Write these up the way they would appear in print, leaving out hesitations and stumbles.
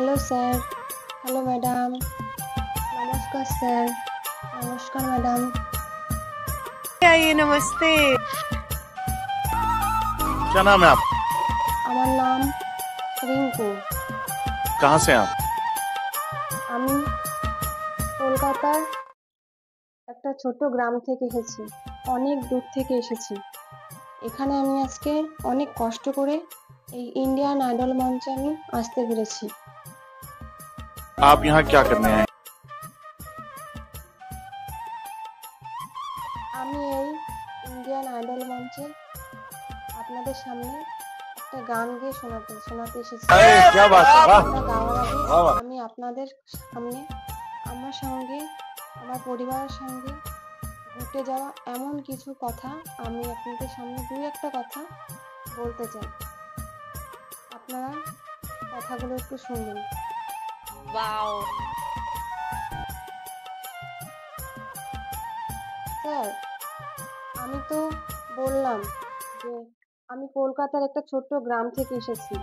Hello sir, hello madam, নমস্কার sir, নমস্কার madam. आइए नमस्ते। क्या नाम है आप? আমার নাম রিঙ্কু। कहाँ से हैं आप? আমি কলকাতার একটা ছোট গ্রাম থেকে এসেছি, অনেক দূর থেকে এসেছি। এখানে আমি আজকে অনেক কষ্ট করে এই ইন্ডিয়ান আইডল মঞ্চে আমি আসতে পেরেছি। आप यहाँ क्या करने आए हैं? আমি এই ইন্ডিয়ান আইডল মঞ্চে আপনাদের সামনে একটা গান গেয়ে শোনাতে এসেছি। अरे क्या बात है, वाह গানটা গাওয়ার আগে वाह वाह। আমি আপনাদের সামনে আমার সঙ্গে আমার পরিবারের সঙ্গে ঘটে যাওয়া এমন কিছু কথা আমি আপনাদের সামনে দুই একটা কথা বলতে চাই। আপনারা কথাগুলো একটু শুনবেন। वाओ। স্যার, আমি তো বললাম যে আমি কলকাতার একটা ছোট্ট গ্রাম থেকে এসেছি।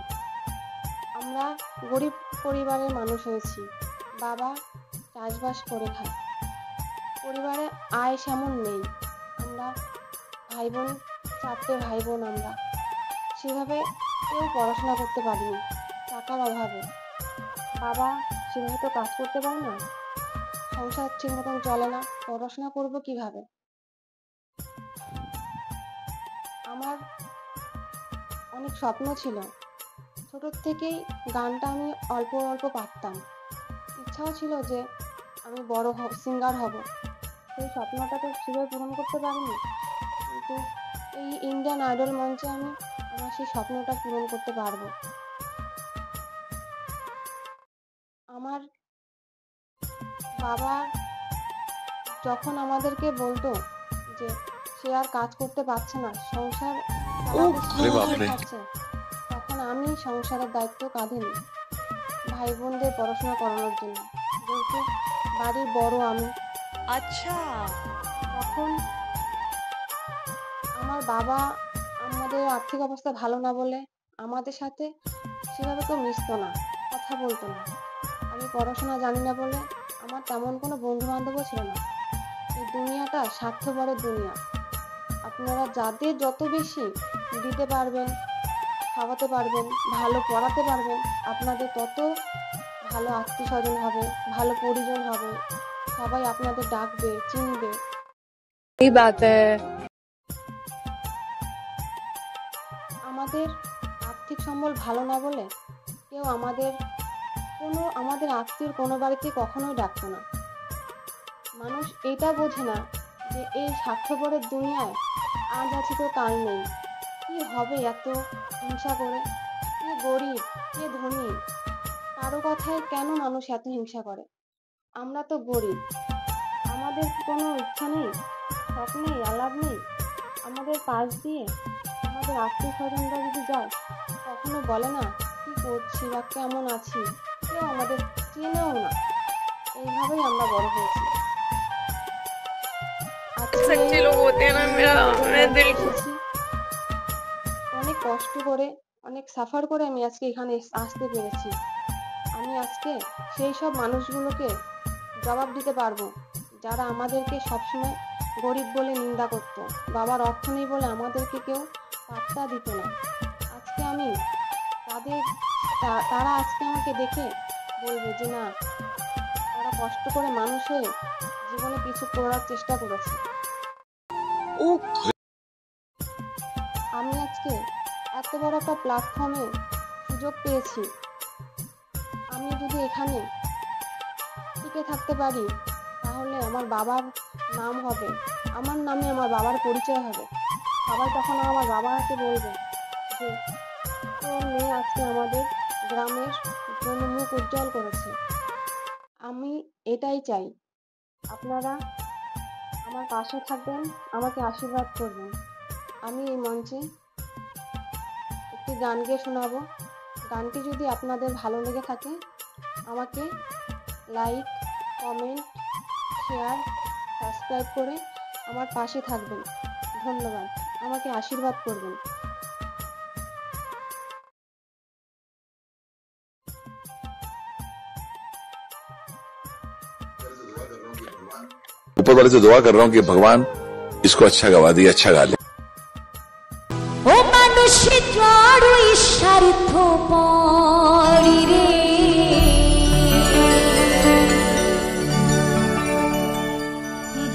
আমরা গরিব পরিবারের মানুষ হয়েছি। বাবা চাষবাস করে খায়। পরিবারে আয় সেমন নেই। আমরা ভাই বোন, চারটে ভাই বোন আমরা। সেভাবে কেউ পড়াশোনা করতে পারিনি টাকার অভাবে। বাবা সেভাবে তো কাজ করতে পারে না, সংসার ঠিক মতন চলে না, পড়াশোনা করবো কিভাবে? আমার অনেক স্বপ্ন ছিল। ছোটোর থেকেই গানটা আমি অল্প অল্প পারতাম। ইচ্ছাও ছিল যে আমি বড় সিঙ্গার হব। সেই স্বপ্নটা তো সেভাবে পূরণ করতে পারিনি, কিন্তু এই ইন্ডিয়ান আইডল মঞ্চে আমি আমার সেই স্বপ্নটা পূরণ করতে পারবো। আমার বাবা যখন আমাদেরকে বলতো যে সে আর কাজ করতে পারছে না, সংসার अरे बाप रे। পারছে, তখন আমি সংসারের দায়িত্ব কাঁধে নিই ভাই বোনদের পড়াশোনা করানোর জন্য। যেহেতু বাড়ির বড় আমি, अच्छा। তখন আমার বাবা আমাদের আর্থিক অবস্থা ভালো না বলে আমাদের সাথে সেভাবে কেউ মিশতো না, কথা বলতো না। আমি পড়াশোনা জানি না বলে আমার তেমন কোনো বন্ধু বান্ধবও ছিল না। এই দুনিয়াটা স্বার্থপরের দুনিয়া। আপনারা যাদের যত বেশি দিতে পারবেন, খাওয়াতে পারবেন, ভালো পড়াতে পারবেন, আপনাদের তত ভালো আত্মীয় স্বজন হবে, ভালো পরিজন হবে, সবাই আপনাদের ডাকবে, চিনবে। सही बात है। আমাদের আর্থিক সম্বল ভালো না বলে কেউ আমাদের আত্মীয়র কোনো বাড়িতে কখনোই ডাকতো না। মানুষ এটা বোঝে না যে এই স্বার্থপরের দুনিয়ায় আজ আছে তো কাল নেই। কি হবে এত হিংসা করে? কে গরিব, কে ধনী, কারো কথায় কেন মানুষ এত হিংসা করে? আমরা তো গরিব, আমাদের কি কোনো ইচ্ছা নেই, শখ নেই, আহ্লাদ নেই? আমাদের পাশ দিয়ে আমাদের আত্মীয় স্বজনরা যদি যায়, কখনো বলে না কি করছি বা কেমন আছি, কেউ আমাদের চেনেও না। এইভাবেই আমরা বড় হয়েছি। আজকে सच्चे लोग होते हैं ना मेरा दिल। এসেছি অনেক কষ্ট করে, অনেক সাফার করে আমি আজকে এখানে আসতে পেরেছি। আমি আজকে সেই সব মানুষগুলোকে জবাব দিতে পারবো যারা আমাদেরকে সবসময় গরিব বলে নিন্দা করতো, বাবার অর্থ নেই বলে আমাদেরকে কেউ পাত্তা দিত না। আজকে আমি তারা আজকে আমাকে দেখে বলবে যে না, তারা কষ্ট করে মানুষ হয়ে জীবনে কিছু করার চেষ্টা করেছে। আমি আজকে এত বড় একটা প্ল্যাটফর্মে সুযোগ পেয়েছি। আমি যদি এখানে টিকে থাকতে পারি, তাহলে আমার বাবার নাম হবে, আমার নামে আমার বাবার পরিচয় হবে। সবাই তখন আমার বাবাকে বলবে যে তোর মেয়ে আজকে আমাদের গ্রামের জন্য মুখ উজ্জ্বল করেছে। আমি এটাই চাই। আপনারা আমার পাশে থাকবেন, আমাকে আশীর্বাদ করবেন। আমি এই মঞ্চে একটি গান গেয়ে শোনাবো। গানটি যদি আপনাদের ভালো লেগে থাকে, আমাকে লাইক, কমেন্ট, শেয়ার, সাবস্ক্রাইব করে আমার পাশে থাকবেন। ধন্যবাদ। আমাকে আশীর্বাদ করবেন। ऊपर वाले से दुआ कर रहा हूँ कि भगवान इसको अच्छा गवा दिए, अच्छा गा ले। ও মানুষ জড়ই স্বার্থপরি রে,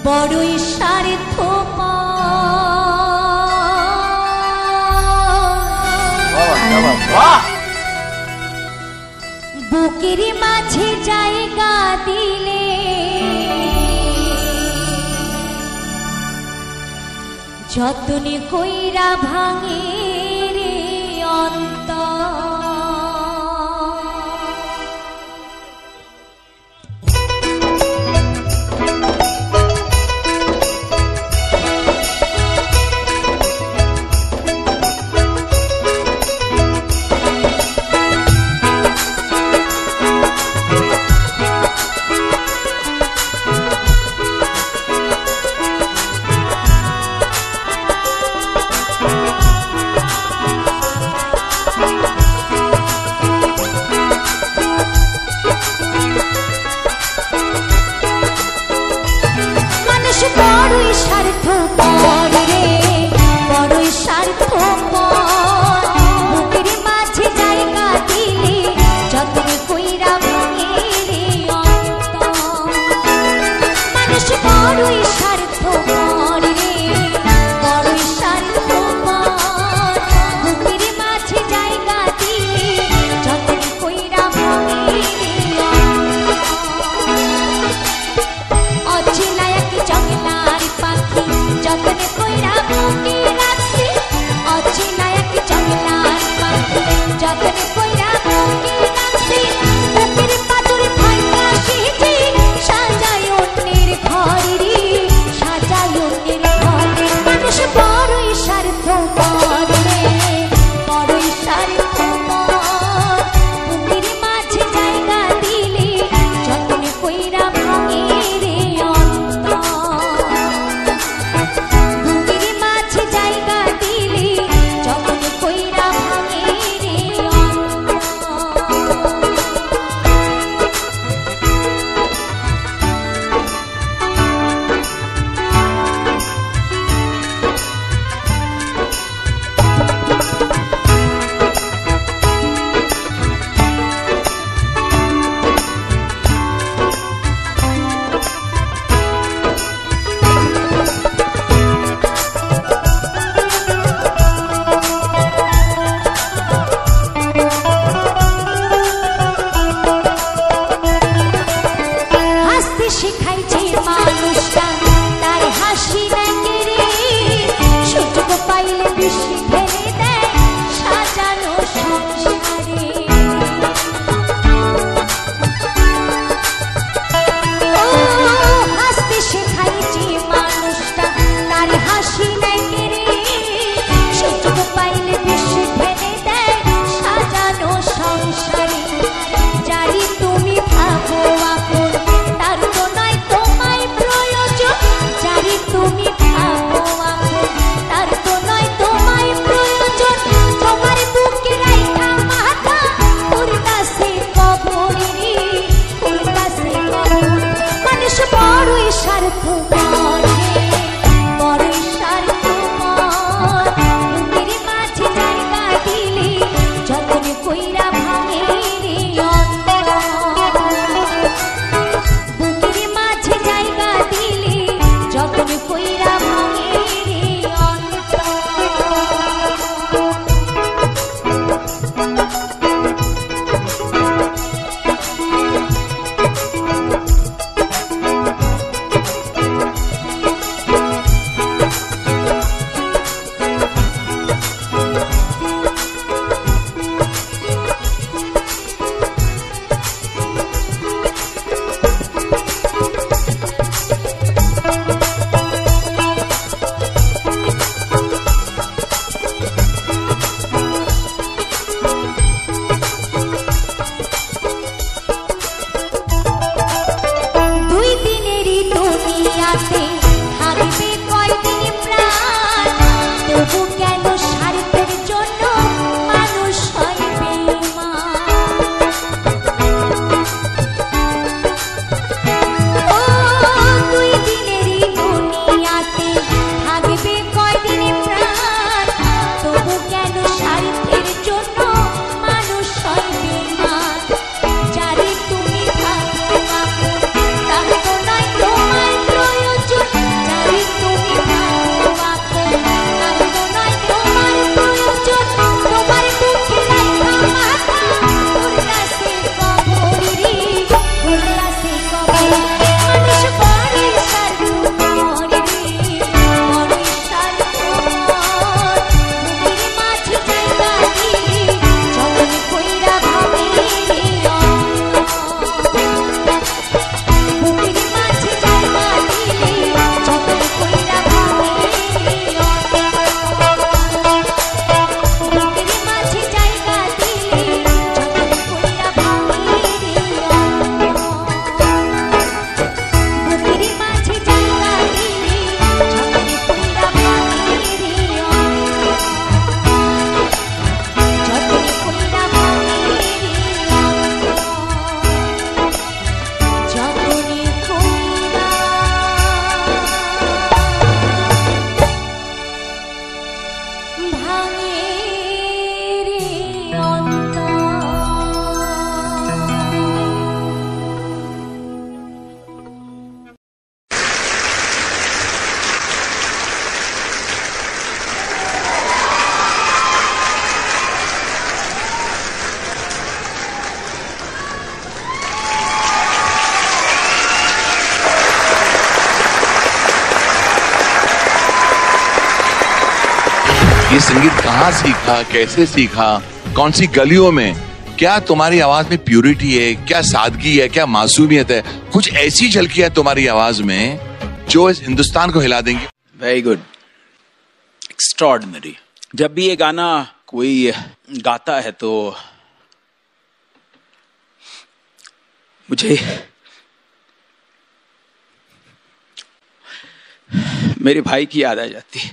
বড়ই স্বার্থপর। বুকের মাঝে জায়গা দিলে যতনে কইরা ভাঙে রে অন্তর। ভাঙে রে অন্তর। ये संगीत कहाँ सीखा, कैसे सीखा, कौन सी गलियों में? क्या तुम्हारी आवाज में प्यूरिटी है, क्या सादगी है, क्या मासूमियत है? कुछ ऐसी झलकी है तुम्हारी आवाज में जो इस हिंदुस्तान को हिला देंगी। Very good, extraordinary. जब भी ये गाना कोई गाता है तो मुझे मेरे भाई की याद आ जाती है।